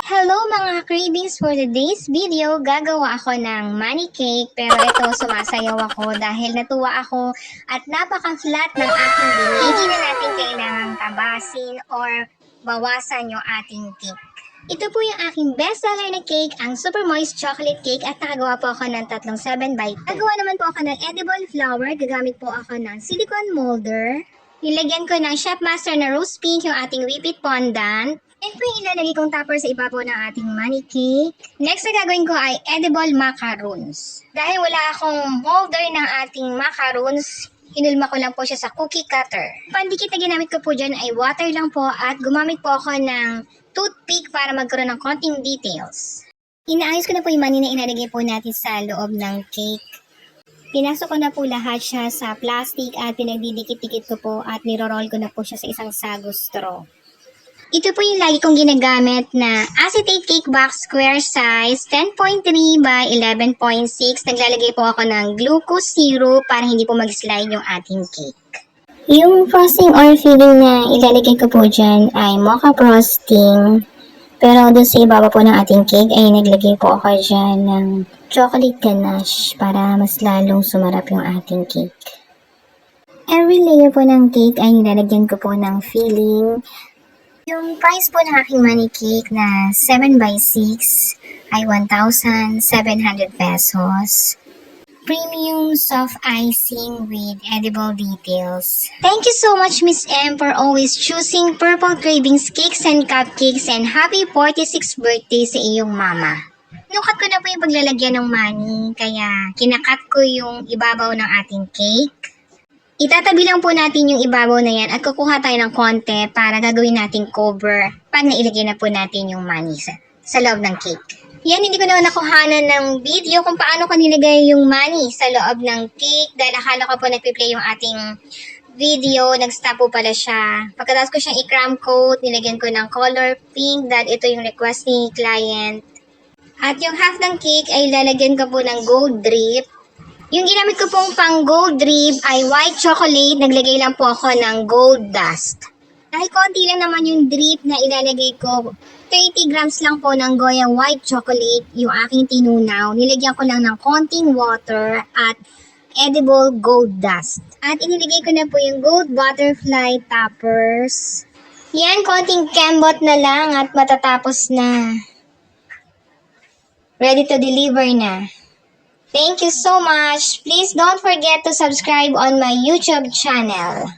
Hello mga cravings, for today's video, gagawa ako ng money cake pero ito sumasayaw ako dahil natuwa ako at napaka-flat ng aking binili. Hindi na natin kailangang tabasin or bawasan yung ating cake. Ito po yung aking bestseller na cake, ang Super Moist Chocolate Cake at nakagawa po ako ng tatlong 7x10. Nagawa naman po ako ng edible flour, gagamit po ako ng silicone molder. Nilagyan ko ng Chef Master na rose pink yung ating whipped fondant. Yan po yung ilalagay kong topper sa ibabaw ng ating money cake. Next na gagawin ko ay edible macaroons. Dahil wala akong molder ng ating macaroons, hinulma ko lang po siya sa cookie cutter. Pandikit na ginamit ko po dyan ay water lang po at gumamit po ako ng toothpick para magkaroon ng konting details. Inaayos ko na po yung money na inalagay po natin sa loob ng cake. Pinasok ko na po lahat siya sa plastic at pinagdidikit-dikit ko po at niroroll ko na po siya sa isang sago straw. Ito po yung lagi kong ginagamit na acetate cake box square size 10.3 by 11.6. Naglalagay po ako ng glucose syrup para hindi po mag-slide yung ating cake. Yung frosting or filling na ilalagay ko po dyan ay mocha frosting. Pero doon sa ibaba po ng ating cake ay naglagay po ako dyan ng chocolate ganache para mas lalong sumarap yung ating cake. Every layer po ng cake ay nilalagyan ko po ng filling. Yung price po ng aking money cake na 7x6 ay 1,700 pesos. Premium soft icing with edible details. Thank you so much Miss M for always choosing Purple Cravings Cakes and Cupcakes, and happy 46th birthday sa iyong mama. Kinukat ko na po yung paglalagyan ng money, kaya kinakat ko yung ibabaw ng ating cake. Itatabi lang po natin yung ibabaw na yan at kukuha tayo ng konti para gagawin nating cover pag nailagay na po natin yung money sa loob ng cake. Yan, hindi ko naman nakuhanan ng video kung paano ko nilagay yung money sa loob ng cake dahil akala ko po nagpi-play yung ating video, nag-stop po pala siya. Pagkatapos ko siyang i-cram coat, nilagyan ko ng color pink dahil ito yung request ni client. At yung half ng cake ay lalagyan ko po ng gold drip. Yung ginamit ko pong pang gold drip ay white chocolate. Naglagay lang po ako ng gold dust. Dahil konti lang naman yung drip na ilalagay ko, 30 grams lang po ng Goya white chocolate yung aking tinunaw. Nilagyan ko lang ng konting water at edible gold dust. At inilagay ko na po yung gold butterfly toppers. Yan, konting kembot na lang at matatapos na. Ready to deliver na. Thank you so much. Please don't forget to subscribe on my YouTube channel.